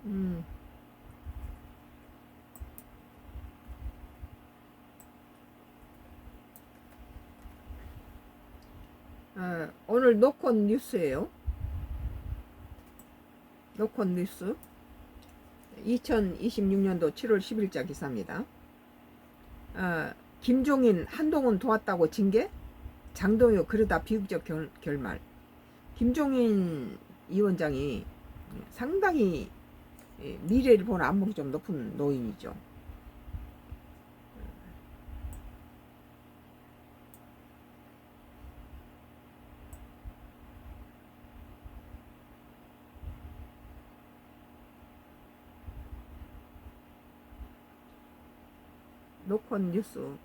음, 오늘 노콘 뉴스예요. 노콘 뉴스 2026년도 7월 10일자 기사입니다. 김종인 한동훈 도왔다고 징계? 장동효 그러다 비극적 결말. 김종인 위원장이 상당히 미래를 보는 안목이 좀 높은 노인이죠. 노콘 뉴스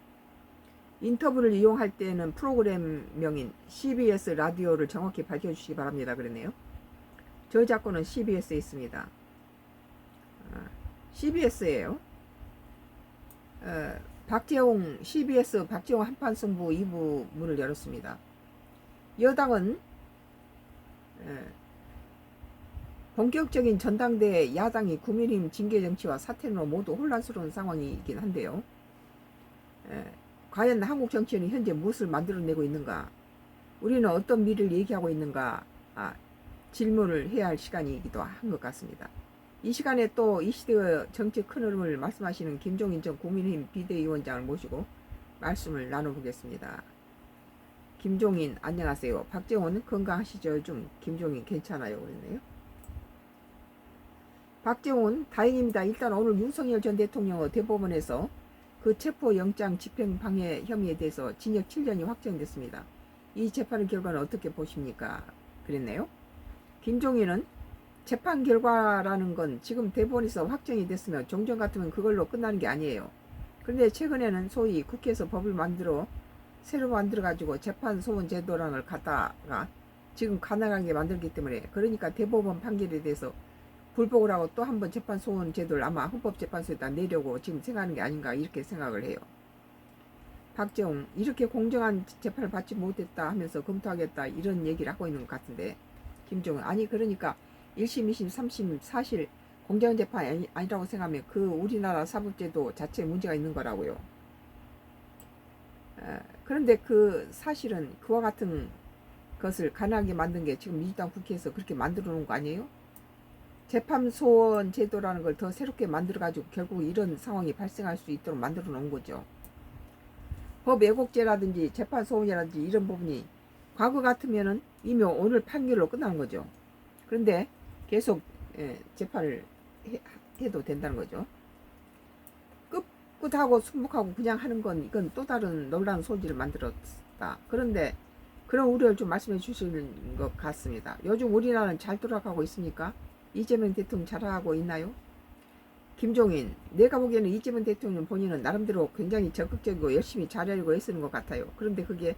인터뷰를 이용할 때는 프로그램명인 CBS 라디오를 정확히 밝혀주시기 바랍니다. 그러네요. 저작권은 CBS에 있습니다. CBS예요. 박재홍 CBS 박재홍 한판 승부 2부 문을 열었습니다. 여당은 본격적인 전당대회 야당이 국민의힘 징계 정치와 사퇴로 모두 혼란스러운 상황이긴 한데요. 과연 한국 정치는 현재 무엇을 만들어내고 있는가? 우리는 어떤 미래를 얘기하고 있는가? 질문을 해야 할 시간이기도 한 것 같습니다. 이 시간에 또 이 시대의 정치 큰 흐름을 말씀하시는 김종인 전 국민의힘 비대위원장을 모시고 말씀을 나눠보겠습니다. 김종인 안녕하세요. 박재원 건강하시죠? 요즘 김종인 괜찮아요 그랬네요. 박재원 다행입니다. 일단 오늘 윤석열 전 대통령의 대법원에서 그 체포영장 집행방해 혐의에 대해서 징역 7년이 확정됐습니다. 이 재판 결과는 어떻게 보십니까? 그랬네요. 김종인은 재판 결과라는 건 지금 대법원에서 확정이 됐으면 종전 같으면 그걸로 끝나는 게 아니에요. 그런데 최근에는 소위 국회에서 법을 새로 만들어가지고 재판 소원 제도라는 걸 갖다가 지금 가능하게 만들기 때문에 그러니까 대법원 판결에 대해서 불복을 하고 또 한 번 재판 소원 제도를 아마 헌법재판소에다 내려고 지금 생각하는 게 아닌가 이렇게 생각을 해요. 박재홍 이렇게 공정한 재판을 받지 못했다 하면서 검토하겠다 이런 얘기를 하고 있는 것 같은데 김종은 아니 그러니까 1심, 2심, 3심 사실 공정한 재판이 아니라고 생각하면 그 우리나라 사법제도 자체에 문제가 있는 거라고요. 그런데 그 사실은 그와 같은 것을 가능하게 만든 게 지금 민주당 국회에서 그렇게 만들어 놓은 거 아니에요? 재판소원 제도라는 걸 더 새롭게 만들어가지고 결국 이런 상황이 발생할 수 있도록 만들어 놓은 거죠. 법 왜곡죄라든지 재판소원이라든지 이런 부분이 과거 같으면은 이미 오늘 판결로 끝나는 거죠. 그런데 계속 재판을 해도 된다는 거죠. 꿋꿋하고 순복하고 그냥 하는 건 이건 또 다른 놀라운 소지를 만들었다. 그런데 그런 우려를 좀 말씀해 주시는 것 같습니다. 요즘 우리나라는 잘 돌아가고 있습니까? 이재명 대통령 잘하고 있나요? 김종인 내가 보기에는 이재명 대통령 본인은 나름대로 굉장히 적극적이고 열심히 잘하려고 애쓰는 것 같아요. 그런데 그게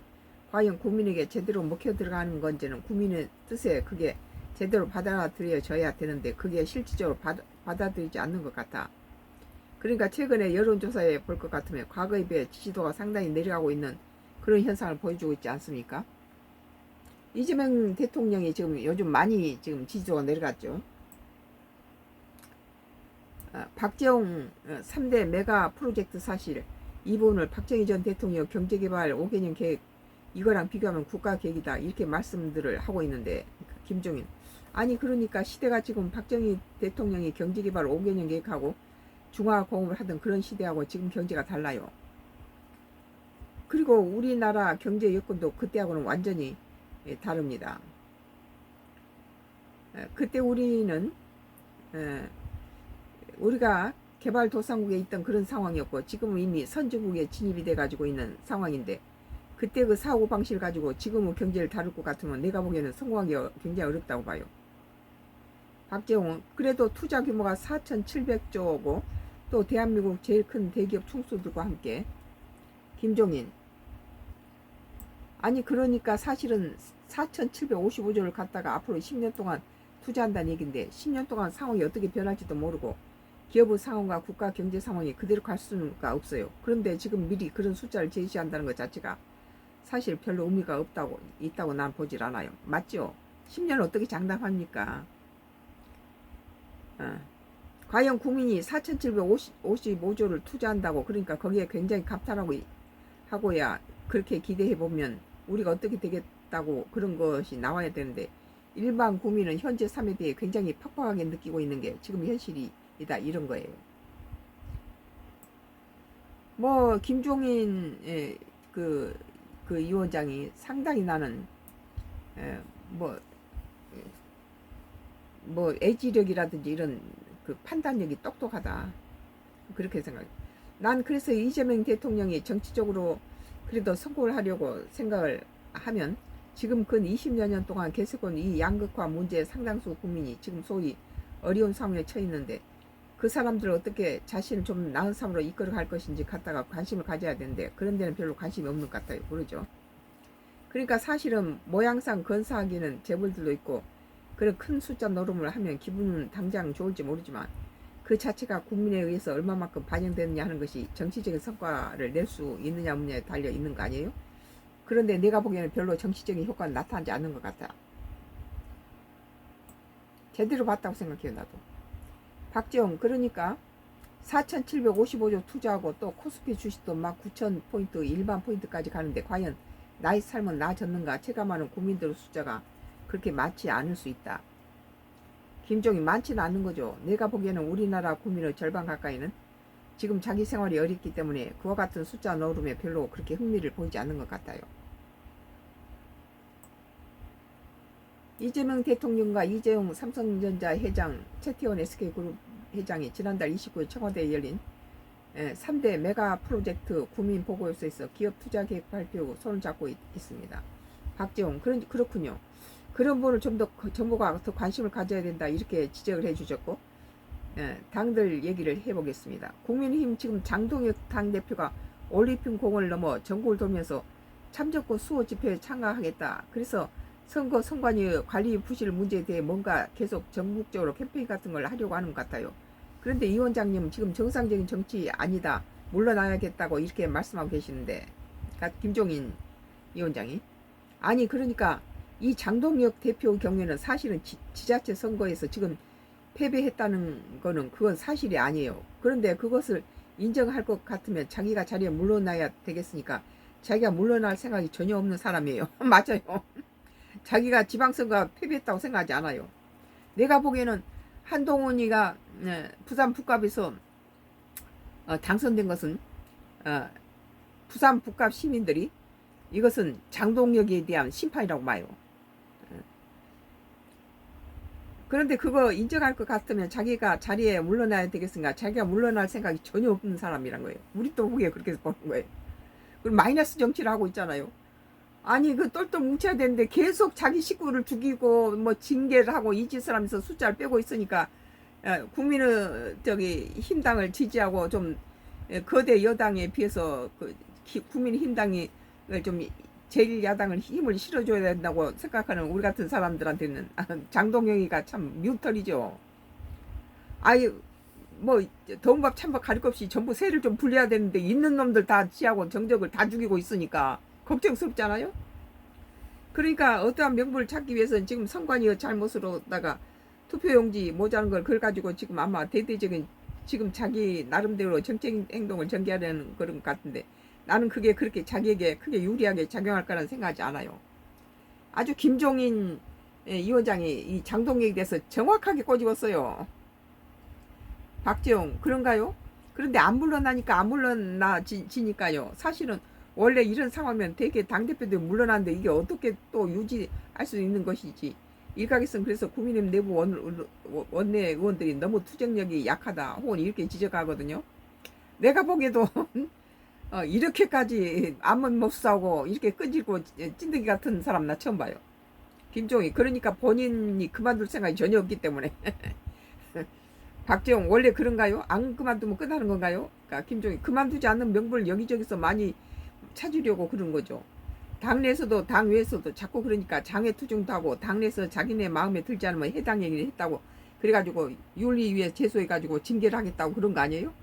과연 국민에게 제대로 먹혀 들어가는 건지는 국민의 뜻에 그게 제대로 받아들여져야 되는데 그게 실질적으로 받아들이지 않는 것 같아. 그러니까 최근에 여론조사에 볼 것 같으면 과거에 비해 지지도가 상당히 내려가고 있는 그런 현상을 보여주고 있지 않습니까? 이재명 대통령이 지금 요즘 많이 지금 지지도가 내려갔죠. 박재홍 3대 메가 프로젝트 사실 이 부분을 박정희 전 대통령 경제개발 5개년 계획 이거랑 비교하면 국가계획이다 이렇게 말씀들을 하고 있는데 김종인 아니 그러니까 시대가 지금 박정희 대통령이 경제개발 5개년 계획하고 중화공업을 하던 그런 시대하고 지금 경제가 달라요. 그리고 우리나라 경제 여건도 그때하고는 완전히 다릅니다. 그때 우리는 우리가 개발도상국에 있던 그런 상황이었고 지금은 이미 선진국에 진입이 돼 가지고 있는 상황인데 그때 그 사고방식을 가지고 지금은 경제를 다룰 것 같으면 내가 보기에는 성공하기 굉장히 어렵다고 봐요. 박재홍은 그래도 투자 규모가 4,700조고 또 대한민국 제일 큰 대기업 총수들과 함께 김종인 아니 그러니까 사실은 4,755조를 갖다가 앞으로 10년 동안 투자한다는 얘기인데 10년 동안 상황이 어떻게 변할지도 모르고 기업의 상황과 국가 경제 상황이 그대로 갈 수가 없어요. 그런데 지금 미리 그런 숫자를 제시한다는 것 자체가 사실 별로 의미가 있다고 난 보질 않아요. 맞죠? 10년 어떻게 장담합니까? 과연 국민이 4,755조를 투자한다고, 그러니까 거기에 굉장히 감탄하고 하고야 그렇게 기대해 보면 우리가 어떻게 되겠다고 그런 것이 나와야 되는데, 일반 국민은 현재 삶에 대해 굉장히 팍팍하게 느끼고 있는 게 지금 현실이다, 이런 거예요. 뭐 김종인 그 위원장이 상당히 나는 에, 뭐, 뭐 애지력이라든지 이런 그 판단력이 똑똑하다, 그렇게 생각해. 난 그래서 이재명 대통령이 정치적으로 그래도 성공을 하려고 생각을 하면, 지금 근 20여 년 동안 계속온 이 양극화 문제 상당수 국민이 지금 소위 어려운 상황에 처해 있는데, 그 사람들을 어떻게 자신을 좀 나은 삶으로 이끌어 갈 것인지 갖다가 관심을 가져야 되는데, 그런 데는 별로 관심이 없는 것 같아요. 그러죠. 그러니까 사실은 모양상 건사하기는 재벌들도 있고, 그런 큰 숫자 노름을 하면 기분은 당장 좋을지 모르지만 그 자체가 국민에 의해서 얼마만큼 반영되느냐 하는 것이 정치적인 성과를 낼 수 있느냐 없느냐에 달려 있는 거 아니에요? 그런데 내가 보기에는 별로 정치적인 효과는 나타나지 않는 것 같아. 제대로 봤다고 생각해요, 나도. 박지영, 그러니까 4,755조 투자하고 또 코스피 주식도 막 9,000포인트, 일반 포인트까지 가는데 과연 나의 삶은 나아졌는가? 체감하는 국민들의 숫자가 그렇게 많지 않을 수 있다. 김종인, 많지는 않는 거죠. 내가 보기에는 우리나라 국민의 절반 가까이는 지금 자기 생활이 어렵기 때문에 그와 같은 숫자 노름에 별로 그렇게 흥미를 보이지 않는 것 같아요. 이재명 대통령과 이재용 삼성전자 회장, 최태원 SK그룹 회장이 지난달 29일 청와대에 열린 3대 메가 프로젝트 국민보고서에서 기업 투자 계획 발표 후 손을 잡고 있습니다. 박지용, 그렇군요. 그런 분을 좀 더 정부가 더 관심을 가져야 된다, 이렇게 지적을 해주셨고, 당들 얘기를 해보겠습니다. 국민의힘 지금 장동혁 당대표가 올림픽 공을 넘어 전국을 돌면서 참정권 수호 집회에 참가하겠다. 그래서 선거 선관위 관리 부실 문제에 대해 뭔가 계속 전국적으로 캠페인 같은 걸 하려고 하는 것 같아요. 그런데 이 원장님 지금 정상적인 정치 아니다, 물러나야겠다고 이렇게 말씀하고 계시는데, 김종인 위원장이, 아니 그러니까 이 장동혁 대표 경우에는 사실은 지자체 선거에서 지금 패배했다는 거는 그건 사실이 아니에요. 그런데 그것을 인정할 것 같으면 자기가 자리에 물러나야 되겠으니까 자기가 물러날 생각이 전혀 없는 사람이에요. 맞아요. 자기가 지방선거 패배했다고 생각하지 않아요. 내가 보기에는 한동훈이가 부산 북갑에서 당선된 것은 부산 북갑 시민들이 이것은 장동혁에 대한 심판이라고 봐요. 그런데 그거 인정할 것 같으면 자기가 자리에 물러나야 되겠으니까 자기가 물러날 생각이 전혀 없는 사람이란 거예요. 우리 또 보기에 그렇게 보는 거예요. 그리고 마이너스 정치를 하고 있잖아요. 아니 그 똘똘 뭉쳐야 되는데 계속 자기 식구를 죽이고 뭐 징계를 하고 이 짓을 하면서 숫자를 빼고 있으니까 국민의 힘당을 지지하고 좀 거대 여당에 비해서 국민의힘당이 좀 제1야당을 힘을 실어줘야 된다고 생각하는 우리 같은 사람들한테는 장동영이가 참 뮤털이죠. 아이 뭐 더운밥 찬밥 가릴 것 없이 전부 세를 좀 불려야 되는데 있는 놈들 다 지하고 정적을 다 죽이고 있으니까 걱정스럽잖아요. 그러니까 어떠한 명분을 찾기 위해서는 지금 선관위의 잘못으로다가 투표용지 모자란 걸 그걸 가지고 지금 아마 대대적인 지금 자기 나름대로 정책 행동을 전개하려는 그런 것 같은데, 나는 그게 그렇게 자기에게 크게 유리하게 작용할 거라는 생각하지 않아요. 아주 김종인 위원장이 이 장동혁에 대해서 정확하게 꼬집었어요. 박지용, 그런가요? 그런데 안 물러나니까 안 물러나지니까요. 사실은 원래 이런 상황이면 되게 당대표들이 물러나는데 이게 어떻게 또 유지할 수 있는 것이지. 일각에서는 그래서 국민의힘 내부 원내 의원들이 너무 투쟁력이 약하다 혹은 이렇게 지적하거든요. 내가 보기에도 이렇게까지 안면 못 싸우고 이렇게 끈질고 찐득이 같은 사람 나 처음 봐요. 김종희, 그러니까 본인이 그만둘 생각이 전혀 없기 때문에. 박재홍, 원래 그런가요? 안 그만두면 끝나는 건가요? 그러니까 김종희, 그만두지 않는 명분을 여기저기서 많이 찾으려고 그런 거죠. 당내에서도 당외에서도 자꾸 그러니까 장애 투쟁도 하고, 당내에서 자기네 마음에 들지 않으면 해당 얘기를 했다고 그래가지고 윤리위에 제소해가지고 징계를 하겠다고 그런 거 아니에요?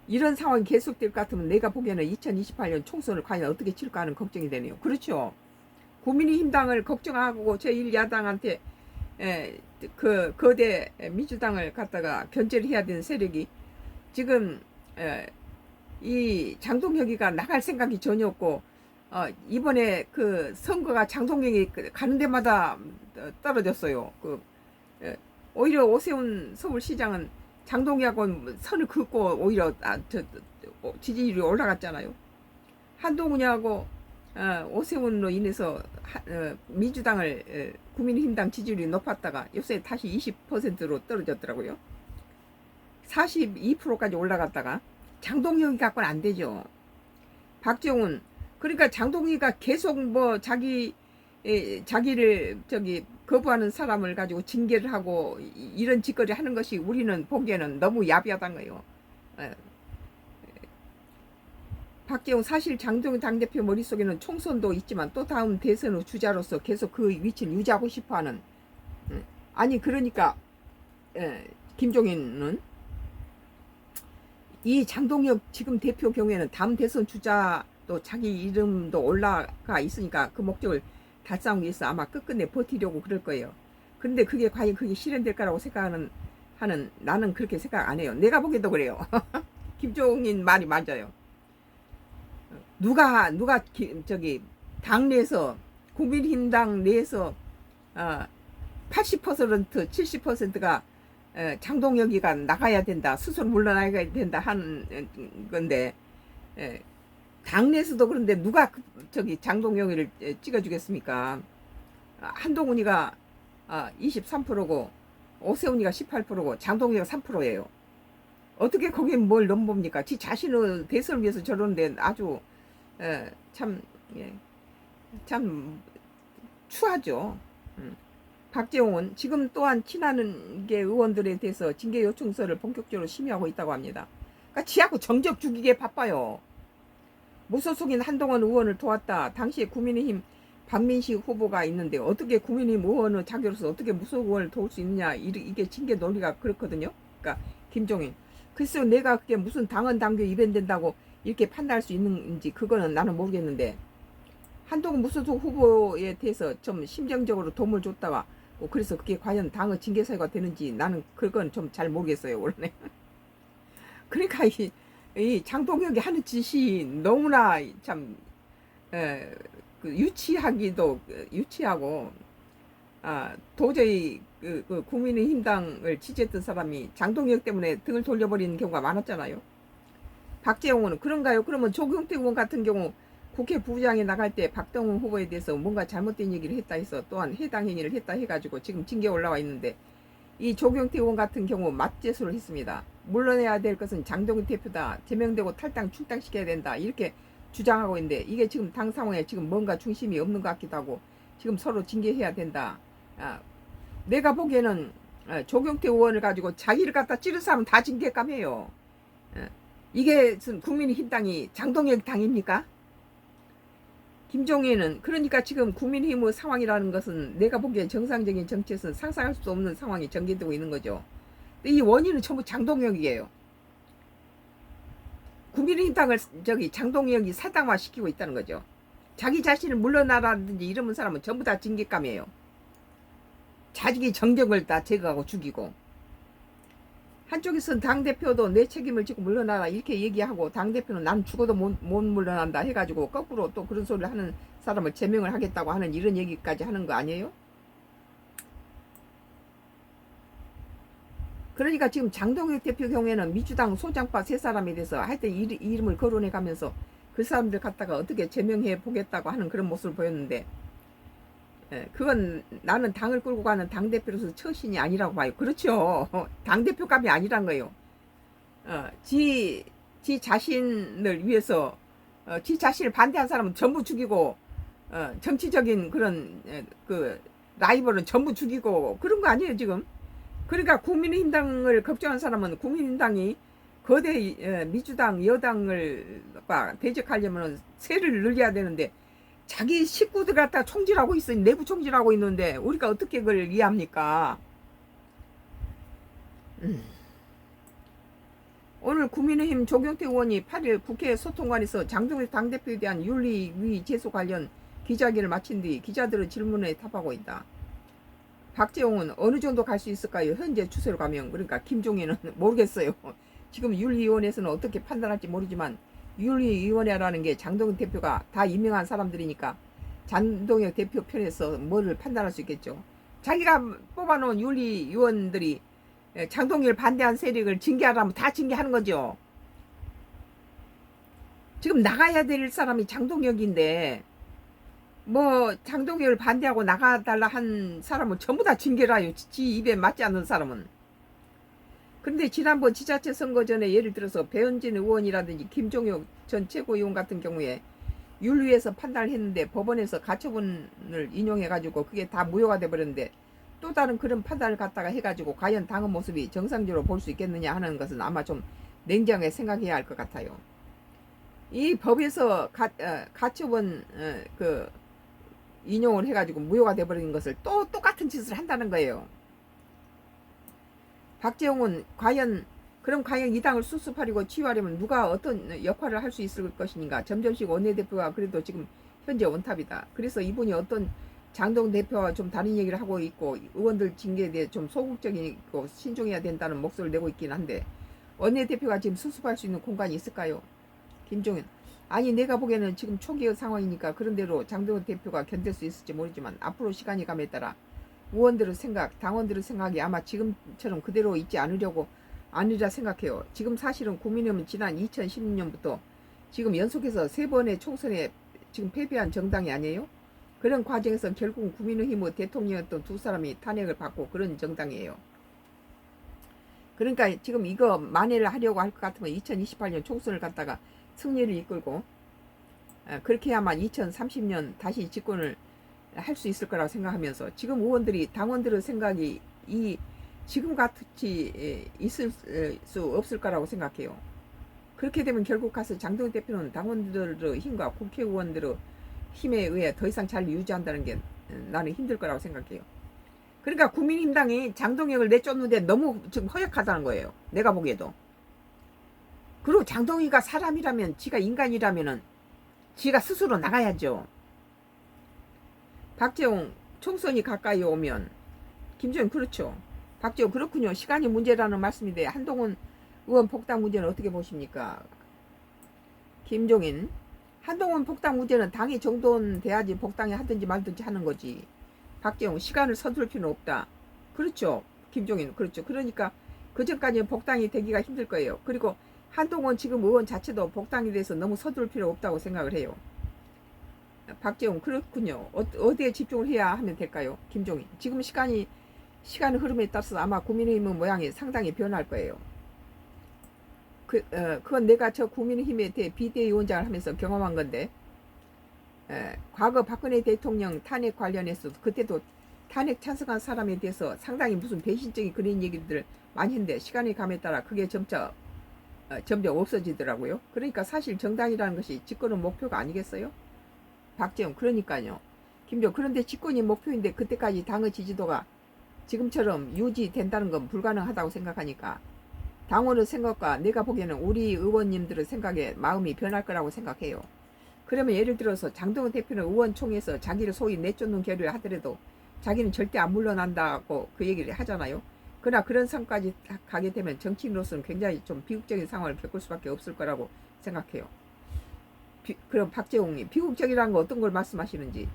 이런 상황이 계속될 것 같으면 내가 보기에는 2028년 총선을 과연 어떻게 칠까 하는 걱정이 되네요. 그렇죠. 국민의힘당을 걱정하고 제1야당한테 그 거대 민주당을 갖다가 견제를 해야 되는 세력이 지금 이 장동혁이가 나갈 생각이 전혀 없고 이번에 그 선거가 장동혁이 가는 데마다 떨어졌어요. 오히려 오세훈 서울시장은 장동혁하고 선을 긋고 오히려 지지율이 올라갔잖아요. 한동훈하고 오세훈으로 인해서 민주당을 국민의힘당 지지율이 높았다가 요새 다시 20%로 떨어졌더라고요. 42%까지 올라갔다가 장동혁이 갖고는 안 되죠. 박정훈 그러니까 장동희가 계속 뭐 자기를 거부하는 사람을 가지고 징계를 하고 이런 짓거리 하는 것이 우리는 보기에는 너무 야비하다는 거예요. 박재홍 사실 장동희 당대표 머릿속에는 총선도 있지만 또 다음 대선 후 주자로서 계속 그 위치를 유지하고 싶어하는 아니 그러니까 김종인은 이 장동혁 지금 대표 경우에는 다음 대선 주자도 자기 이름도 올라가 있으니까 그 목적을 달성하기 위해서 아마 끝끝내 버티려고 그럴 거예요. 근데 그게 과연 그게 실현될 거라고 생각하는 나는 그렇게 생각 안 해요. 내가 보기에도 그래요. 김종인 말이 맞아요. 누가 당내에서 국민힘당 내에서 80% 70%가 장동혁이가 나가야 된다 스스로 물러나야 된다 하는 건데 당내에서도 그런데 누가 장동혁이를 찍어주겠습니까? 한동훈이가 23%고 오세훈이가 18%고 장동혁이가 3%예요. 어떻게 거기에 뭘 넘봅니까? 지 자신의 대선을 위해서 저러는데 아주 참 추하죠. 박재홍은 지금 또한 친한계 의원들에 대해서 징계 요청서를 본격적으로 심의하고 있다고 합니다. 그러니까 지하고 정적 죽이기에 바빠요. 무소속인 한동훈 의원을 도왔다. 당시에 국민의힘 박민식 후보가 있는데 어떻게 국민의힘 의원의 자격으로서 어떻게 무소속 의원을 도울 수 있느냐 이게 징계 논리가 그렇거든요. 그러니까 김종인 글쎄요 내가 그게 무슨 당헌 당규 위반된다고 이렇게 판단할 수 있는지 그거는 나는 모르겠는데 한동훈 무소속 후보에 대해서 좀 심정적으로 도움을 줬다가 그래서 그게 과연 당의 징계 사유가 되는지 나는 그건 좀 잘 모르겠어요 원래. 그러니까 이 장동혁이 하는 짓이 너무나 참 유치하기도 유치하고 도저히 그 국민의힘당을 지지했던 사람이 장동혁 때문에 등을 돌려버리는 경우가 많았잖아요. 박재홍은 그런가요? 그러면 조경태 의원 같은 경우 국회 부부장에 나갈 때 박동훈 후보에 대해서 뭔가 잘못된 얘기를 했다 해서 또한 해당 행위를 했다 해가지고 지금 징계 올라와 있는데 이 조경태 의원 같은 경우 맞제소를 했습니다. 물러내야 될 것은 장동훈 대표다. 제명되고 탈당 출당시켜야 된다. 이렇게 주장하고 있는데 이게 지금 당 상황에 지금 뭔가 중심이 없는 것 같기도 하고 지금 서로 징계해야 된다. 내가 보기에는 조경태 의원을 가지고 자기를 갖다 찌른 사람은 다 징계감해요. 이게 국민의힘당이 장동혁 당입니까? 김종인은 그러니까 지금 국민의힘의 상황이라는 것은 내가 보기엔 정상적인 정치에서는 상상할 수 없는 상황이 전개되고 있는 거죠. 이 원인은 전부 장동혁이에요. 국민의힘당을 장동혁이 사당화시키고 있다는 거죠. 자기 자신을 물러나라든지 이러는 사람은 전부 다 징계감이에요. 자기 정적을 다 제거하고 죽이고 한쪽에서는 당대표도 내 책임을 지고 물러나라 이렇게 얘기하고 당대표는 난 죽어도 못 물러난다 해가지고 거꾸로 또 그런 소리를 하는 사람을 제명을 하겠다고 하는 이런 얘기까지 하는 거 아니에요? 그러니까 지금 장동혁 대표 경우에는 민주당 소장파 세 사람에 대해서 하여튼 이름을 거론해 가면서 그 사람들 갖다가 어떻게 제명해 보겠다고 하는 그런 모습을 보였는데 그건 나는 당을 끌고 가는 당대표로서 처신이 아니라고 봐요. 그렇죠. 당대표감이 아니란 거예요. 지 자신을 위해서 지 자신을 반대한 사람은 전부 죽이고 정치적인 그런 그 라이벌은 전부 죽이고 그런 거 아니에요 지금. 그러니까 국민의힘당을 걱정한 사람은 국민의힘당이 거대 민주당 여당을 대적하려면 세를 늘려야 되는데 자기 식구들 갖다 총질하고 있으니 내부 총질하고 있는데 우리가 어떻게 그걸 이해합니까? 오늘 국민의힘 조경태 의원이 8일 국회 소통관에서 장동혁 당대표에 대한 윤리위 제소 관련 기자회견을 마친 뒤 기자들의 질문에 답하고 있다. 박재홍은 어느 정도 갈 수 있을까요? 현재 추세로 가면. 그러니까 김종인은 모르겠어요. 지금 윤리위원회에서는 어떻게 판단할지 모르지만 윤리위원회라는 게 장동혁 대표가 다 임명한 사람들이니까 장동혁 대표 편에서 뭐를 판단할 수 있겠죠. 자기가 뽑아놓은 윤리위원들이 장동혁을 반대한 세력을 징계하라면 다 징계하는 거죠. 지금 나가야 될 사람이 장동혁인데 뭐 장동혁을 반대하고 나가달라 한 사람은 전부 다 징계를 해요. 지 입에 맞지 않는 사람은. 그런데 지난번 지자체 선거 전에 예를 들어서 배현진 의원이라든지 김종혁 전 최고위원 같은 경우에 윤리위에서 판단을 했는데 법원에서 가처분을 인용해가지고 그게 다 무효가 돼버렸는데 또 다른 그런 판단을 갖다가 해가지고 과연 당의 모습이 정상적으로 볼 수 있겠느냐 하는 것은 아마 좀 냉정하게 생각해야 할 것 같아요. 이 법에서 가처분 인용을 해가지고 무효가 돼버린 것을 또 똑같은 짓을 한다는 거예요. 박재홍은 과연 이 당을 수습하려고 치유하려면 누가 어떤 역할을 할 수 있을 것인가. 점점식 원내대표가 그래도 지금 현재 원탑이다. 그래서 이분이 어떤 장동 대표와 좀 다른 얘기를 하고 있고 의원들 징계에 대해 좀 소극적이고 신중해야 된다는 목소리를 내고 있긴 한데 원내대표가 지금 수습할 수 있는 공간이 있을까요? 김종인. 아니 내가 보기에는 지금 초기의 상황이니까 그런대로 장동혁 대표가 견딜 수 있을지 모르지만 앞으로 시간이 감에 따라 의원들의 생각, 당원들의 생각이 아마 지금처럼 그대로 있지 아니라 생각해요. 지금 사실은 국민의힘은 지난 2016년부터 지금 연속해서 3번의 총선에 지금 패배한 정당이 아니에요? 그런 과정에서 결국 국민의힘의 대통령이었던 두 사람이 탄핵을 받고 그런 정당이에요. 그러니까 지금 이거 만회를 하려고 할 것 같으면 2028년 총선을 갖다가 승리를 이끌고 그렇게 해야만 2030년 다시 집권을 할 수 있을 거라고 생각하면서 지금 의원들이 당원들의 생각이 지금 같이 있을 수 없을 거라고 생각해요. 그렇게 되면 결국 가서 장동혁 대표는 당원들의 힘과 국회의원들의 힘에 의해 더 이상 잘 유지한다는 게 나는 힘들 거라고 생각해요. 그러니까 국민힘당이 장동혁을 내쫓는데 너무 지금 허약하다는 거예요. 내가 보기에도. 그리고 장동혁이가 사람이라면 지가 인간이라면은 지가 스스로 나가야죠. 박재홍 총선이 가까이 오면 김정인 그렇죠. 박재홍 그렇군요. 시간이 문제라는 말씀인데 한동훈 의원 복당 문제는 어떻게 보십니까? 김종인. 한동훈 복당 문제는 당이 정돈돼야지 복당이 하든지 말든지 하는 거지. 박재홍 시간을 서두를 필요는 없다. 그렇죠. 김종인 그렇죠. 그러니까 그 전까지 복당이 되기가 힘들 거예요. 그리고 한동훈 지금 의원 자체도 복당에 대해서 너무 서두를 필요 없다고 생각을 해요. 박재홍 그렇군요. 어디에 집중을 해야 하면 될까요? 김종인. 지금 시간의 흐름에 따라서 아마 국민의힘의 모양이 상당히 변할 거예요. 그건 내가 저 국민의힘에 대해 비대위원장을 하면서 경험한 건데 과거 박근혜 대통령 탄핵 관련해서 그때도 탄핵 찬성한 사람에 대해서 상당히 무슨 배신적인 그런 얘기들을 많이 했는데 시간이 감에 따라 그게 점점 없어지더라고요. 그러니까 사실 정당이라는 것이 집권의 목표가 아니겠어요? 박재홍 그러니까요. 김종 그런데 집권이 목표인데 그때까지 당의 지지도가 지금처럼 유지된다는 건 불가능하다고 생각하니까 당원의 생각과 내가 보기에는 우리 의원님들의 생각에 마음이 변할 거라고 생각해요. 그러면 예를 들어서 장동훈 대표는 의원총회에서 자기를 소위 내쫓는 결의를 하더라도 자기는 절대 안 물러난다고 그 얘기를 하잖아요. 그러나 그런 상까지 가게 되면 정치인으로서는 굉장히 좀 비극적인 상황을 겪을 수밖에 없을 거라고 생각해요. 그럼 박재홍님 비극적이라는 거 어떤 걸 말씀하시는지.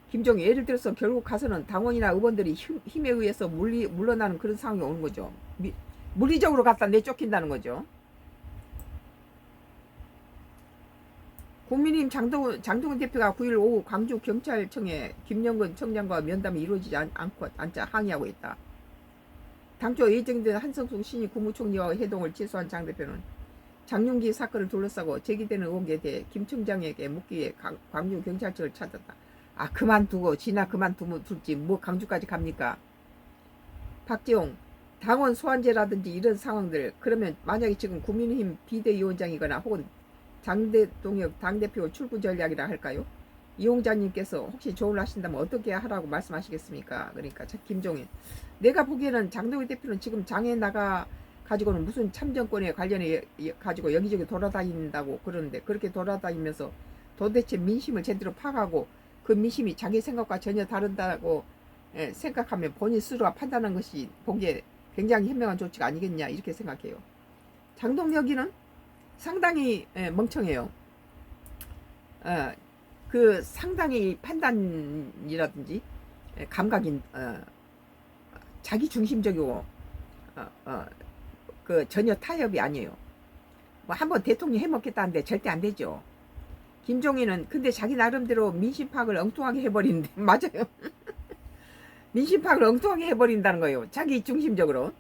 김종인 예를 들어서 결국 가서는 당원이나 의원들이 힘에 의해서 물러나는 그런 상황이 오는 거죠. 물리적으로 갖다 내쫓긴다는 거죠. 국민의힘 장동훈 대표가 9일 오후 광주경찰청에 김영근 청장과 면담이 이루어지지 않자 항의하고 있다. 당초 예정된 한성숙 신임 국무총리와 회동을 취소한 장 대표는 장윤기 사건을 둘러싸고 제기되는 의혹에 대해 김 청장에게 묻기 위해 광주경찰청을 찾았다. 아 그만두고 지나 그만두면 둘지 뭐 강주까지 갑니까? 박재홍 당원 소환제라든지 이런 상황들 그러면 만약에 지금 국민의힘 비대위원장이거나 혹은 장동혁 당대표 출구 전략이라 할까요? 이용자님께서 혹시 조언을 하신다면 어떻게 하라고 말씀하시겠습니까? 그러니까 김종인 내가 보기에는 장동혁 대표는 지금 장에 나가 가지고는 무슨 참정권에 관련해 가지고 여기저기 돌아다닌다고 그러는데 그렇게 돌아다니면서 도대체 민심을 제대로 파악하고 그 민심이 자기 생각과 전혀 다른다고 생각하면 본인 스스로가 판단한 것이 보기에 굉장히 현명한 조치가 아니겠냐 이렇게 생각해요. 장동혁이는 상당히 멍청해요. 그 상당히 판단이라든지 감각인 자기 중심적이고 그 전혀 타협이 아니에요. 뭐 한번 대통령 해먹겠다는데 절대 안 되죠. 김종인은 근데 자기 나름대로 민심 파악을 엉뚱하게 해버리는데 맞아요. 민심 파악을 엉뚱하게 해버린다는 거예요. 자기 중심적으로.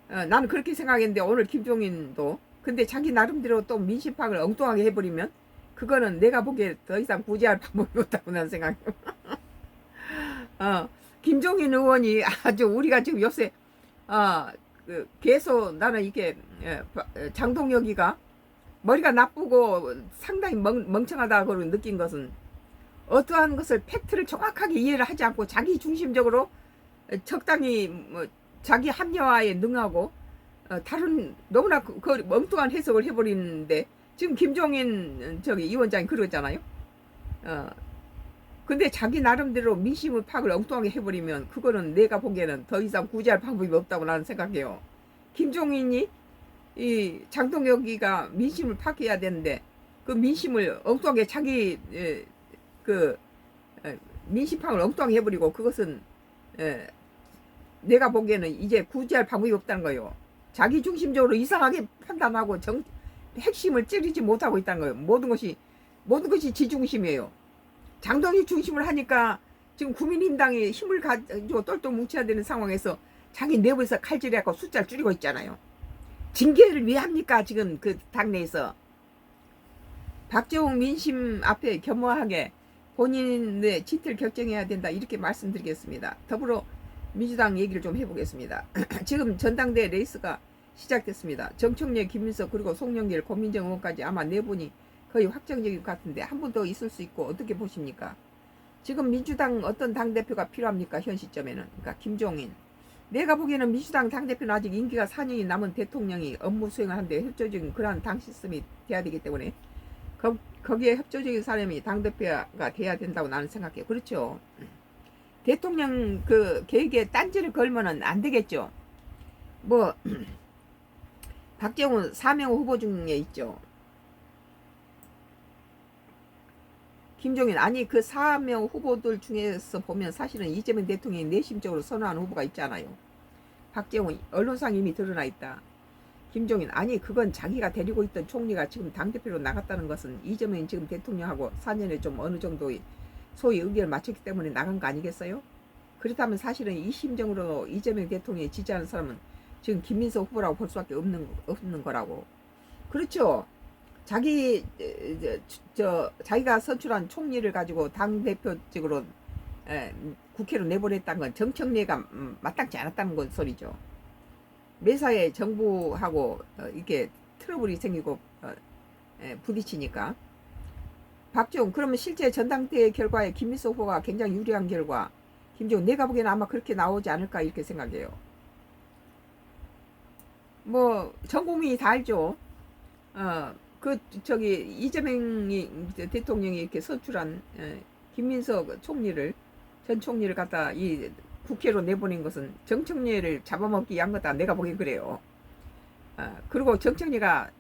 나는 그렇게 생각했는데 오늘 김종인도 근데 자기 나름대로 또 민심 파악을 엉뚱하게 해버리면 그거는 내가 보기에 더 이상 구제할 방법이 없다고 나는 생각해요. 김종인 의원이 아주 우리가 지금 요새 계속 나는 이게 장동혁이가 머리가 나쁘고 상당히 멍청하다고 느낀 것은 어떠한 것을 팩트를 정확하게 이해를 하지 않고 자기 중심적으로 적당히 뭐 자기 합리화에 능하고 다른 너무나 그 엉뚱한 해석을 해버리는데 지금 김종인 저기 위원장이 그러잖아요. 근데 자기 나름대로 민심의 파악을 엉뚱하게 해버리면 그거는 내가 보기에는 더 이상 구제할 방법이 없다고 나는 생각해요. 김종인이 이 장동혁이가 민심을 파악해야 되는데 그 민심을 엉뚱하게 자기 민심 파악을 엉뚱하게 해버리고 그것은 내가 보기에는 이제 구제할 방법이 없다는 거예요. 자기 중심적으로 이상하게 판단하고 핵심을 찌르지 못하고 있다는 거예요. 모든 것이 지중심이에요. 장동혁 중심을 하니까 지금 국민의힘당이 힘을 가지고 똘똘 뭉쳐야 되는 상황에서 자기 내부에서 칼질해갖고 숫자를 줄이고 있잖아요. 징계를 왜 합니까? 지금 그 당내에서. 박재홍 민심 앞에 겸허하게 본인의 진퇴를 결정해야 된다 이렇게 말씀드리겠습니다. 더불어민주당 얘기를 좀 해보겠습니다. 지금 전당대회 레이스가 시작됐습니다. 정청래, 김민석 그리고 송영길, 고민정 의원까지 아마 네 분이 거의 확정적인 것 같은데 한 분 더 있을 수 있고 어떻게 보십니까? 지금 민주당 어떤 당대표가 필요합니까? 현 시점에는. 그러니까 김종인. 내가 보기에는 민주당 당대표는 아직 임기가 4년이 남은 대통령이 업무 수행을 하는데 협조적인 그러한 당 시스템이 돼야 되기 때문에 거기에 협조적인 사람이 당대표가 돼야 된다고 나는 생각해요. 그렇죠. 대통령 그 계획에 딴지를 걸면은 안 되겠죠. 뭐 박정훈 4명 후보 중에 있죠. 김종인 아니 그 4명 후보들 중에서 보면 사실은 이재명 대통령이 내심적으로 선호하는 후보가 있잖아요. 박재홍 언론상 이미 드러나 있다. 김종인 아니 그건 자기가 데리고 있던 총리가 지금 당대표로 나갔다는 것은 이재명이 지금 대통령하고 4년에 좀 어느 정도의 소위 의견을 맞췄기 때문에 나간 거 아니겠어요? 그렇다면 사실은 이 심정으로 이재명 대통령이 지지하는 사람은 지금 김민석 후보라고 볼 수밖에 없는 거라고. 그렇죠. 자기가 선출한 총리를 가지고 당대표직으로 국회로 내보냈다는 건 정청래가 마땅치 않았다는 건 소리죠. 매사에 정부하고 이렇게 트러블이 생기고 부딪히니까. 박지원 그러면 실제 전당대회 결과에 김민석 후보가 굉장히 유리한 결과 김종인 내가 보기에는 아마 그렇게 나오지 않을까 이렇게 생각해요. 뭐 전 국민이 다 알죠. 이재명이 대통령이 이렇게 선출한 김민석 전 총리를 갖다 이 국회로 내보낸 것은 정청래를 잡아먹기 위한 거다. 내가 보기엔 그래요. 그리고 정청래가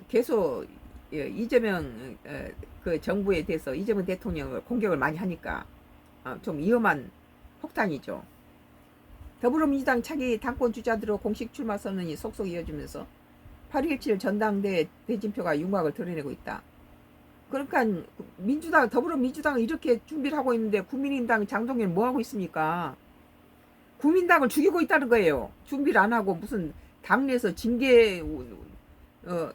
계속 이재명 그 정부에 대해서 이재명 대통령을 공격을 많이 하니까 좀 위험한 폭탄이죠. 더불어민주당 차기 당권 주자들로 공식 출마 선언이 속속 이어지면서 8.17 전당대회 대진표가 윤곽을 드러내고 있다. 그러니까 더불어민주당은 이렇게 준비를 하고 있는데 국민의힘당 장동현 뭐 하고 있습니까? 국민당을 죽이고 있다는 거예요. 준비를 안 하고 무슨 당내에서 징계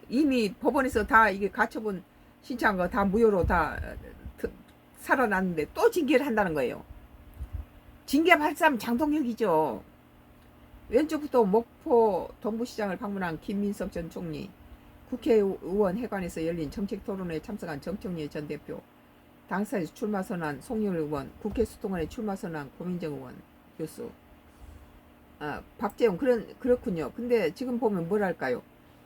이미 법원에서 다 이게 가처분 신청한 거 다 무효로 다 살아났는데 또 징계를 한다는 거예요. 징계할 사람 장동혁이죠. 왼쪽부터 목포 동부시장을 방문한 김민석 전 총리, 국회의원 회관에서 열린 정책토론회에 참석한 정청래 전 대표, 당사에서 출마 선언한 송영길 의원, 국회 수통원에 출마 선언한 고민정 의원, 교수. 박재홍 그렇군요. 근데 지금 보면 뭐랄까요?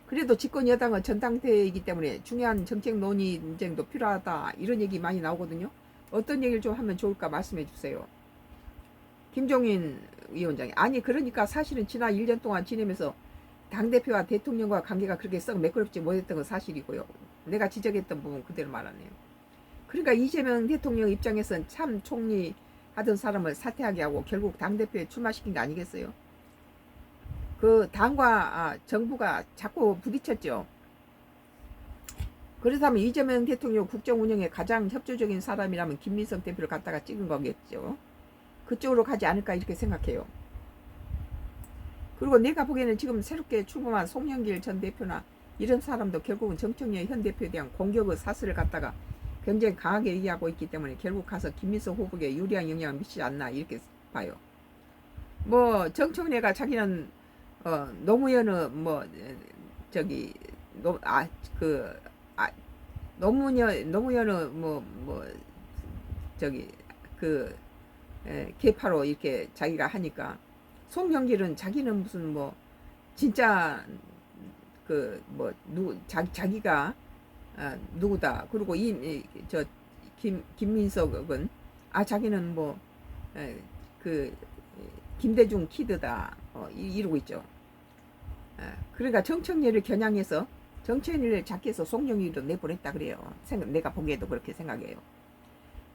그래도 집권 여당은 전당대회이기 때문에 중요한 정책 논의쟁도 필요하다 이런 얘기 많이 나오거든요. 어떤 얘기를 좀 하면 좋을까 말씀해 주세요. 김종인 위원장이. 아니 그러니까 사실은 지난 1년 동안 지내면서 당대표와 대통령과 관계가 그렇게 썩 매끄럽지 못했던 건 사실이고요. 내가 지적했던 부분 그대로 말하네요. 그러니까 이재명 대통령 입장에선 참 총리 하던 사람을 사퇴하게 하고 결국 당대표에 출마시킨 게 아니겠어요? 그 당과 정부가 자꾸 부딪혔죠. 그렇다면 이재명 대통령 국정 운영에 가장 협조적인 사람이라면 김민석 대표를 갖다가 찍은 거겠죠. 그쪽으로 가지 않을까 이렇게 생각해요. 그리고 내가 보기에는 지금 새롭게 출범한 송영길 전 대표나 이런 사람도 결국은 정청래 현 대표에 대한 공격의 사슬을 갖다가 굉장히 강하게 얘기하고 있기 때문에 결국 가서 김민석 후보에게 유리한 영향을 미치지 않나 이렇게 봐요. 뭐 정청래가 자기는 노무현의 뭐 저기 노무현의 뭐 저기 개파로 이렇게 자기가 하니까 송영길은 자기는 무슨 뭐 진짜 자기가 누구다. 그리고 김민석은 자기는 김대중 키드다. 이러고 있죠. 그러니까 정청래를 겨냥해서 정청래를 작게해서 송영길도 내보냈다 그래요. 내가 보기에도 그렇게 생각해요.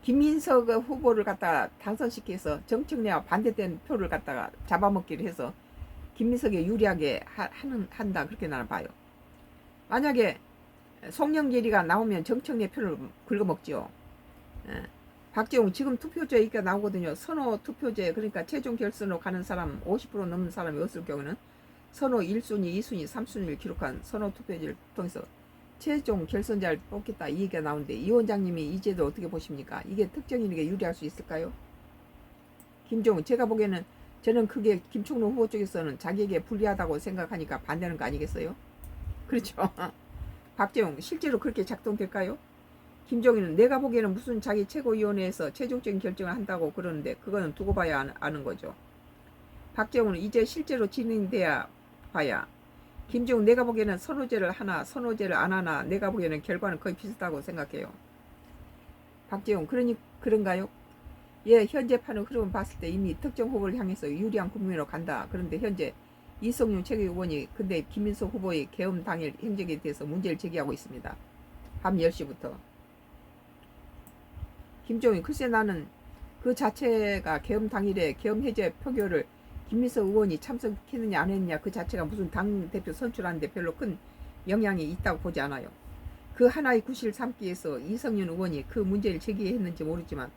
김민석 후보를 갖다가 당선시켜서 정청래와 반대된 표를 갖다가 잡아먹기를 해서 김민석에 유리하게 한다 그렇게 나는 봐요. 만약에 송영길이가 나오면 정청래 표를 긁어먹죠. 박재홍 지금 투표제가 나오거든요. 선호 투표제 그러니까 최종 결선으로 가는 사람 50% 넘는 사람이 없을 경우는 선호 1순위, 2순위, 3순위를 기록한 선호 투표제를 통해서 최종 결선자를 뽑겠다 이 얘기가 나오는데 이 원장님이 이 제도 어떻게 보십니까? 이게 특정인에게 유리할 수 있을까요? 김종은 제가 보기에는 저는 그게 김총로 후보 쪽에서는 자기에게 불리하다고 생각하니까 반대하는 거 아니겠어요? 그렇죠. 박재홍 실제로 그렇게 작동될까요? 김종인은 내가 보기에는 무슨 자기 최고위원회에서 최종적인 결정을 한다고 그러는데 그거는 두고 봐야 아는 거죠. 박재홍은 이제 실제로 진행돼야 봐야. 김종인 내가 보기에는 선호제를 하나 선호제를 안 하나 내가 보기에는 결과는 거의 비슷하다고 생각해요. 박재홍 그런가요? 예, 현재 파는 흐름을 봤을 때 이미 특정 후보를 향해서 유리한 국민으로 간다. 그런데 현재 이성윤 최고위원이 근데 김민석 후보의 계엄 당일 행적에 대해서 문제를 제기하고 있습니다. 밤 10시부터. 김종인 글쎄 나는 그 자체가 계엄 당일에 계엄 해제 표결을 김민석 의원이 참석했느냐 안 했느냐 그 자체가 무슨 당대표 선출하는데 별로 큰 영향이 있다고 보지 않아요. 그 하나의 구실을 삼기 위해서 이성윤 의원이 그 문제를 제기했는지 모르지만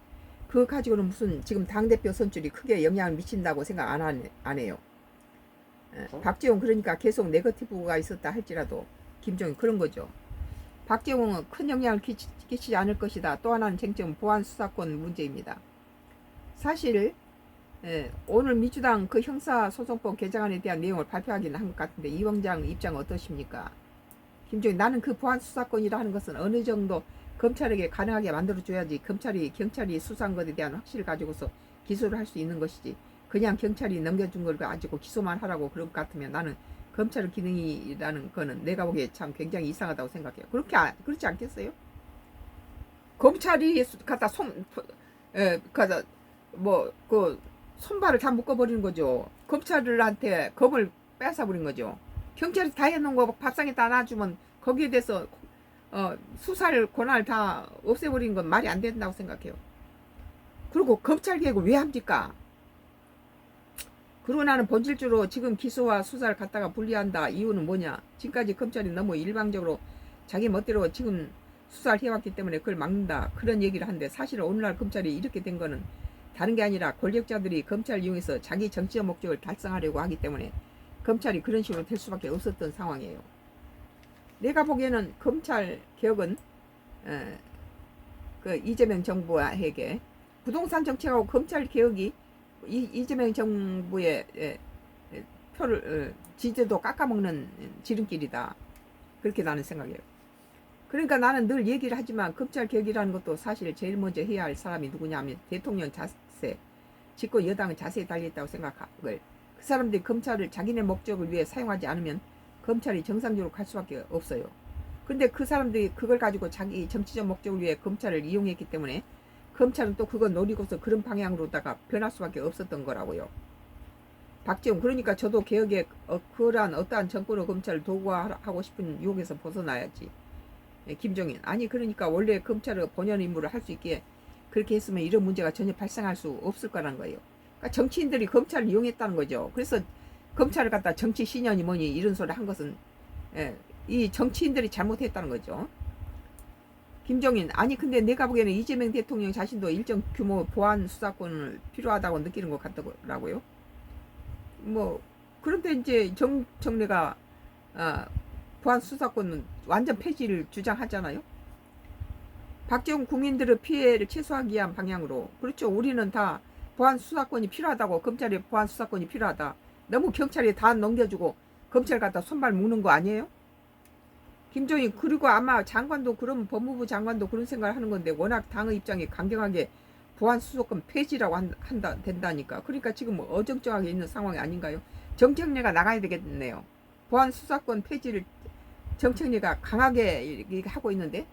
그거 가지고는 무슨 지금 당대표 선출이 크게 영향을 미친다고 생각 안 해요. 박재홍 그러니까 계속 네거티브가 있었다 할지라도 김종인 그런 거죠. 박재홍은 큰 영향을 끼치지 않을 것이다. 또 하나는 쟁점은 보안 수사권 문제입니다. 사실 오늘 민주당 그 형사소송법 개정안에 대한 내용을 발표하기는 한 것 같은데 이 원장 입장은 어떠십니까? 김종인 나는 그 보안 수사권이라 하는 것은 어느 정도 검찰에게 가능하게 만들어줘야지 경찰이 수사한 것에 대한 확신을 가지고서 기소를 할 수 있는 것이지 그냥 경찰이 넘겨준 걸 가지고 기소만 하라고 그럴 것 같으면 나는 검찰의 기능이라는 거는 내가 보기에 참 굉장히 이상하다고 생각해요. 그렇지 않겠어요? 검찰이 갖다 손발을 다 묶어버리는 거죠. 검찰한테 검을 뺏어버린 거죠. 경찰이 다 해놓은 거 밥상에다 놔주면 거기에 대해서 수사를 권한을 다 없애버리는 건 말이 안 된다고 생각해요. 그리고 검찰 개혁을 왜 합니까? 그리고 나는 본질적으로 지금 기소와 수사를 갖다가 분리한다. 이유는 뭐냐? 지금까지 검찰이 너무 일방적으로 자기 멋대로 지금 수사를 해왔기 때문에 그걸 막는다. 그런 얘기를 하는데 사실은 오늘날 검찰이 이렇게 된 거는 다른 게 아니라 권력자들이 검찰을 이용해서 자기 정치적 목적을 달성하려고 하기 때문에 검찰이 그런 식으로 될 수밖에 없었던 상황이에요. 내가 보기에는 검찰 개혁은 그 이재명 정부에게 부동산 정책하고 검찰 개혁이 이재명 정부의 표를 지지도 깎아먹는 지름길이다. 그렇게 나는 생각해요. 그러니까 나는 늘 얘기를 하지만 검찰 개혁이라는 것도 사실 제일 먼저 해야 할 사람이 누구냐 하면 대통령 자세, 집권 여당은 자세에 달려있다고 생각을 그 사람들이 검찰을 자기네 목적을 위해 사용하지 않으면 검찰이 정상적으로 갈 수밖에 없어요. 근데 그 사람들이 그걸 가지고 자기 정치적 목적을 위해 검찰을 이용했기 때문에 검찰은 또 그거 노리고서 그런 방향으로다가 변할 수밖에 없었던 거라고요. 박지원, 그러니까 저도 개혁에 그러한 어떠한 정권의 검찰을 도구화하고 싶은 유혹에서 벗어나야지. 김종인, 아니 그러니까 원래 검찰의 본연 임무를 할 수 있게 그렇게 했으면 이런 문제가 전혀 발생할 수 없을 거라는 거예요. 그러니까 정치인들이 검찰을 이용했다는 거죠. 그래서 검찰을 갖다 정치 신현이 뭐니 이런 소리 한 것은 이 정치인들이 잘못했다는 거죠. 김종인, 아니 근데 내가 보기에는 이재명 대통령 자신도 일정 규모 보안 수사권을 필요하다고 느끼는 것 같더라고요. 뭐 그런데 이제 정청래가 보안 수사권은 완전 폐지를 주장하잖아요. 박지원, 국민들의 피해를 최소화하기 위한 방향으로. 그렇죠. 우리는 다 보안 수사권이 필요하다고, 검찰의 보안 수사권이 필요하다. 너무 경찰에 다 넘겨주고 검찰 갖다 손발 묶는 거 아니에요? 김종인, 그리고 아마 장관도 그런, 법무부 장관도 그런 생각을 하는 건데 워낙 당의 입장이 강경하게 보안 수사권 폐지라고 된다니까. 그러니까 지금 어정쩡하게 있는 상황이 아닌가요? 정청래가 나가야 되겠네요. 보안 수사권 폐지를 정청래가 강하게 하고 있는데,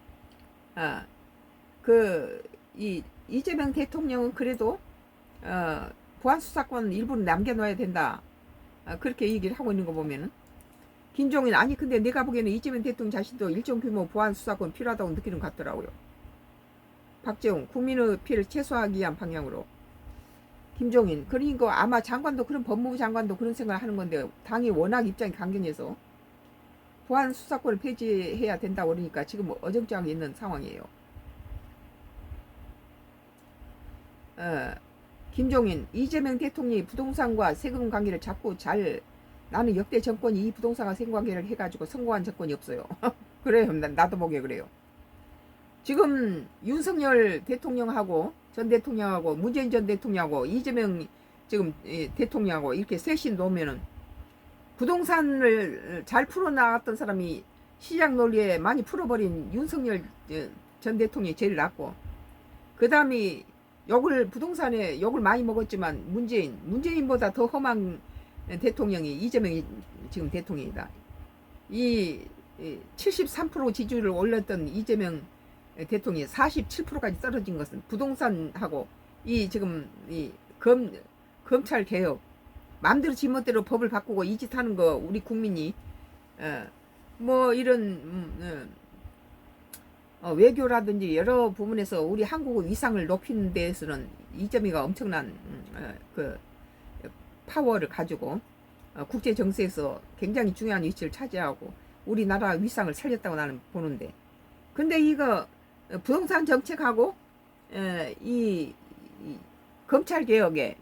이재명 대통령은 그래도 보안 수사권 일부는 남겨놔야 된다. 그렇게 얘기를 하고 있는 거 보면은. 김종인, 아니 근데 내가 보기에는 이재명 대통령 자신도 일정 규모 보안 수사권 필요하다고 느끼는 것 같더라고요. 박재홍, 국민의 피해를 최소화하기 위한 방향으로. 김종인, 그러니까 아마 장관도, 그런 법무부 장관도 그런 생각을 하는 건데 당이 워낙 입장이 강경해서 보안 수사권을 폐지해야 된다고 그러니까 지금 어정쩡하게 있는 상황이에요. 김종인, 이재명 대통령이 부동산과 세금 관계를 자꾸 나는 역대 정권이 이 부동산과 세금 관계를 해가지고 성공한 정권이 없어요. 그래요. 나도 보기에 그래요. 지금 윤석열 대통령하고 전 대통령하고 문재인 전 대통령하고 이재명 지금 대통령하고 이렇게 셋이 놓으면은 부동산을 잘 풀어나갔던 사람이 시장 논리에 많이 풀어버린 윤석열 전 대통령이 제일 낫고, 그 다음에 부동산에 욕을 많이 먹었지만 문재인보다 더 험한 대통령이 이재명이 지금 대통령이다. 이 73% 지지율을 올렸던 이재명 대통령이 47%까지 떨어진 것은 부동산하고 지금 검찰 개혁, 마음대로 지멋대로 법을 바꾸고 이 짓 하는 거 우리 국민이 뭐 이런 외교라든지 여러 부분에서 우리 한국의 위상을 높이는 데에서는 이재명이가 엄청난 그 파워를 가지고 국제 정세에서 굉장히 중요한 위치를 차지하고 우리나라 위상을 살렸다고 나는 보는데, 근데 이거 부동산 정책하고 이 검찰 개혁에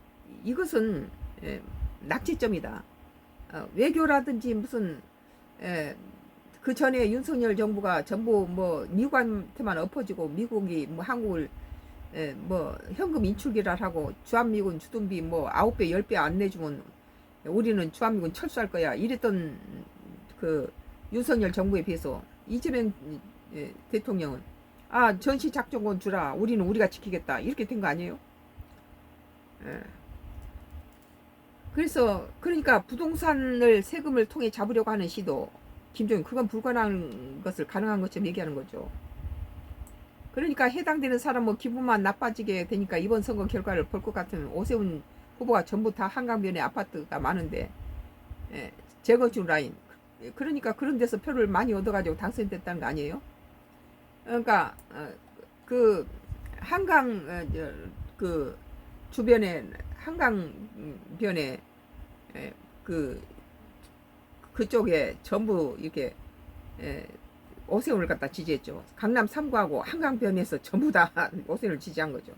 이것은 낙지점이다. 외교라든지 무슨 그 전에 윤석열 정부가 전부 뭐 미국한테만 엎어지고 미국이 뭐 한국을 뭐 현금 인출기를 하고 주한미군 주둔비 뭐 9배 10배 안 내주면 우리는 주한미군 철수할 거야 이랬던 그 윤석열 정부에 비해서 이재명 대통령은 전시작전권 주라, 우리는 우리가 지키겠다, 이렇게 된 거 아니에요? 그래서 그러니까 부동산을 세금을 통해 잡으려고 하는 시도, 김종인, 그건 불가능한 것을 가능한 것처럼 얘기하는 거죠. 그러니까 해당되는 사람 뭐 기분만 나빠지게 되니까 이번 선거 결과를 볼 것 같은 오세훈 후보가 전부 다 한강변에 아파트가 많은데 재건축 라인, 그러니까 그런 데서 표를 많이 얻어가지고 당선됐다는 거 아니에요? 그러니까 그 한강 그 주변에 한강변에 그쪽에 전부 이렇게 오세훈을 갖다 지지했죠. 강남 3구하고 한강변에서 전부 다 오세훈을 지지한 거죠.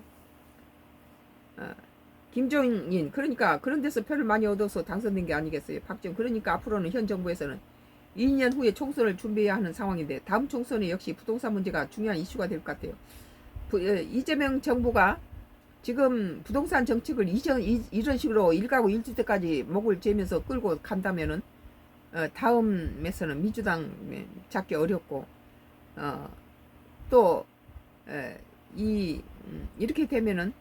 김종인, 그러니까 그런 데서 표를 많이 얻어서 당선된 게 아니겠어요. 박지원, 그러니까 앞으로는 현 정부에서는 2년 후에 총선을 준비해야 하는 상황인데 다음 총선에 역시 부동산 문제가 중요한 이슈가 될 것 같아요. 이재명 정부가 지금 부동산 정책을 이런 식으로 1가구 1주택까지 목을 재면서 끌고 간다면은 다음에서는 민주당 잡기 어렵고 또 이렇게 되면은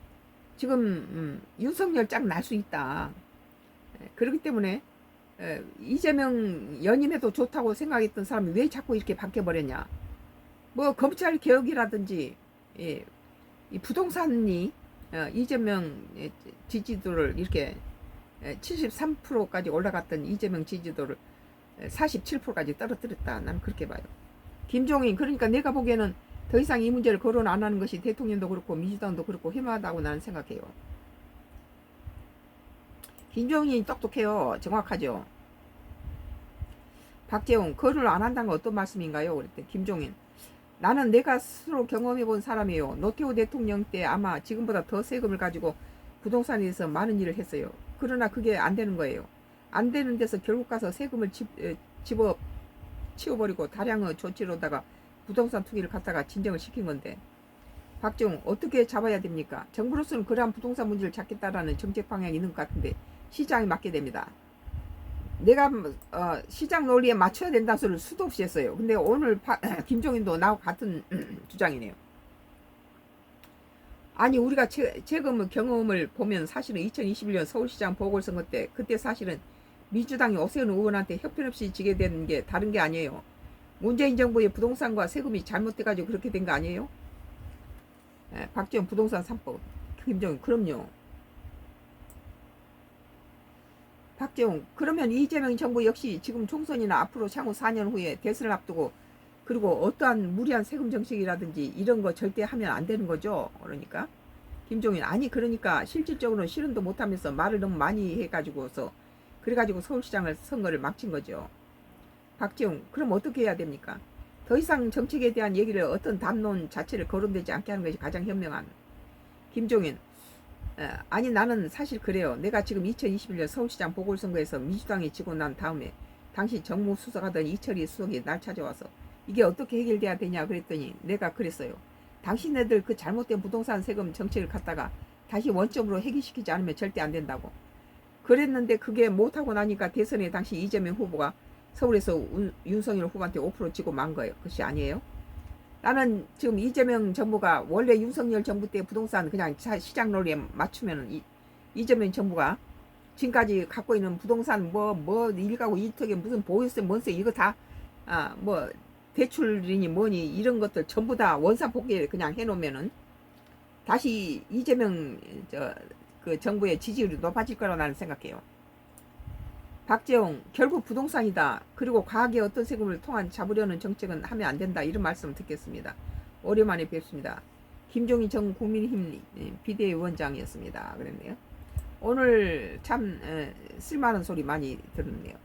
지금 윤석열 짝 날 수 있다. 그렇기 때문에 이재명 연임해도 좋다고 생각했던 사람이 왜 자꾸 이렇게 바뀌어버렸냐. 뭐 검찰 개혁이라든지 이 부동산이 이재명 지지도를 이렇게 73%까지 올라갔던 이재명 지지도를 47%까지 떨어뜨렸다. 나는 그렇게 봐요. 김종인, 그러니까 내가 보기에는 더 이상 이 문제를 거론 안 하는 것이 대통령도 그렇고 민주당도 그렇고 해마다고 나는 생각해요. 김종인이 똑똑해요. 정확하죠. 박재홍, 거론을 안 한다는 건 어떤 말씀인가요? 그랬더니 김종인, 나는 내가 스스로 경험해 본 사람이에요. 노태우 대통령 때 아마 지금보다 더 세금을 가지고 부동산에 대해서 많은 일을 했어요. 그러나 그게 안 되는 거예요. 안 되는 데서 결국 가서 세금을 집어 치워버리고 다량의 조치로다가 부동산 투기를 갖다가 진정을 시킨 건데, 박정우 어떻게 잡아야 됩니까? 정부로서는 그러한 부동산 문제를 잡겠다라는 정책 방향이 있는 것 같은데 시장에 맡게 됩니다. 내가 시장 논리에 맞춰야 된다는 소리를 수도 없이 했어요. 근데 오늘 김종인도 나하고 같은 주장이네요. 아니 우리가 최근 경험을 보면 사실은 2021년 서울시장 보궐선거 때 그때 사실은 민주당이 오세훈 의원한테 형편없이 지게 된 게 다른 게 아니에요. 문재인 정부의 부동산과 세금이 잘못돼가지고 그렇게 된 거 아니에요? 박지원 부동산 3법. 김정은, 그럼요. 박재홍, 그러면 이재명 정부 역시 지금 총선이나 앞으로 향후 4년 후에 대선을 앞두고 그리고 어떠한 무리한 세금 정책이라든지 이런 거 절대 하면 안 되는 거죠. 그러니까 김종인, 아니 그러니까 실질적으로는 실현도 못하면서 말을 너무 많이 해가지고서 그래가지고 서울시장을 선거를 막힌 거죠. 박재홍, 그럼 어떻게 해야 됩니까? 더 이상 정책에 대한 얘기를 어떤 담론 자체를 거론되지 않게 하는 것이 가장 현명한. 김종인, 아니 나는 사실 그래요. 내가 지금 2021년 서울시장 보궐선거에서 민주당이 지고 난 다음에 당시 정무수석하던 이철희 수석이 날 찾아와서 이게 어떻게 해결돼야 되냐 그랬더니 내가 그랬어요. 당신네들 그 잘못된 부동산 세금 정책을 갖다가 다시 원점으로 해결시키지 않으면 절대 안 된다고 그랬는데, 그게 못하고 나니까 대선에 당시 이재명 후보가 서울에서 윤석열 후보한테 5% 지고 만 거예요. 그것이 아니에요? 나는 지금 이재명 정부가 원래 윤석열 정부 때 부동산 그냥 시장 논리에 맞추면 이재명 정부가 지금까지 갖고 있는 부동산 뭐 일가구 이택에 무슨 보유세 뭔세 이거 다 뭐 대출이니 뭐니 이런 것들 전부 다 원사복귀 그냥 해놓으면은 다시 이재명 그 정부의 지지율이 높아질 거라고 나는 생각해요. 박재홍, 결국 부동산이다. 그리고 과학의 어떤 세금을 통한 잡으려는 정책은 하면 안 된다. 이런 말씀을 듣겠습니다. 오랜만에 뵙습니다. 김종인 전 국민의힘 비대위원장이었습니다. 그랬네요. 오늘 참 쓸만한 소리 많이 들었네요.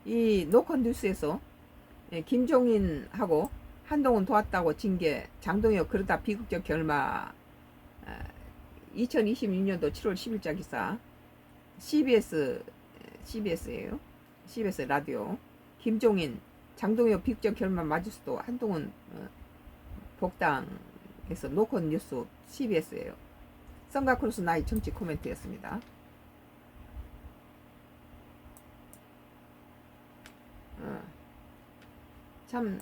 이 노컷 뉴스에서 김종인하고 한동훈 도왔다고 징계, 장동혁 그러다 비극적 결말. 2026년도 7월 10일자 기사. CBS예요. CBS 라디오. 김종인, 장동혁 비극적 결말 맞을 수도 한동훈 복당에서 노컷 뉴스 CBS예요. 썬가크로스 나이 정치 코멘트였습니다. 참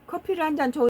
커피를 한 잔 줘.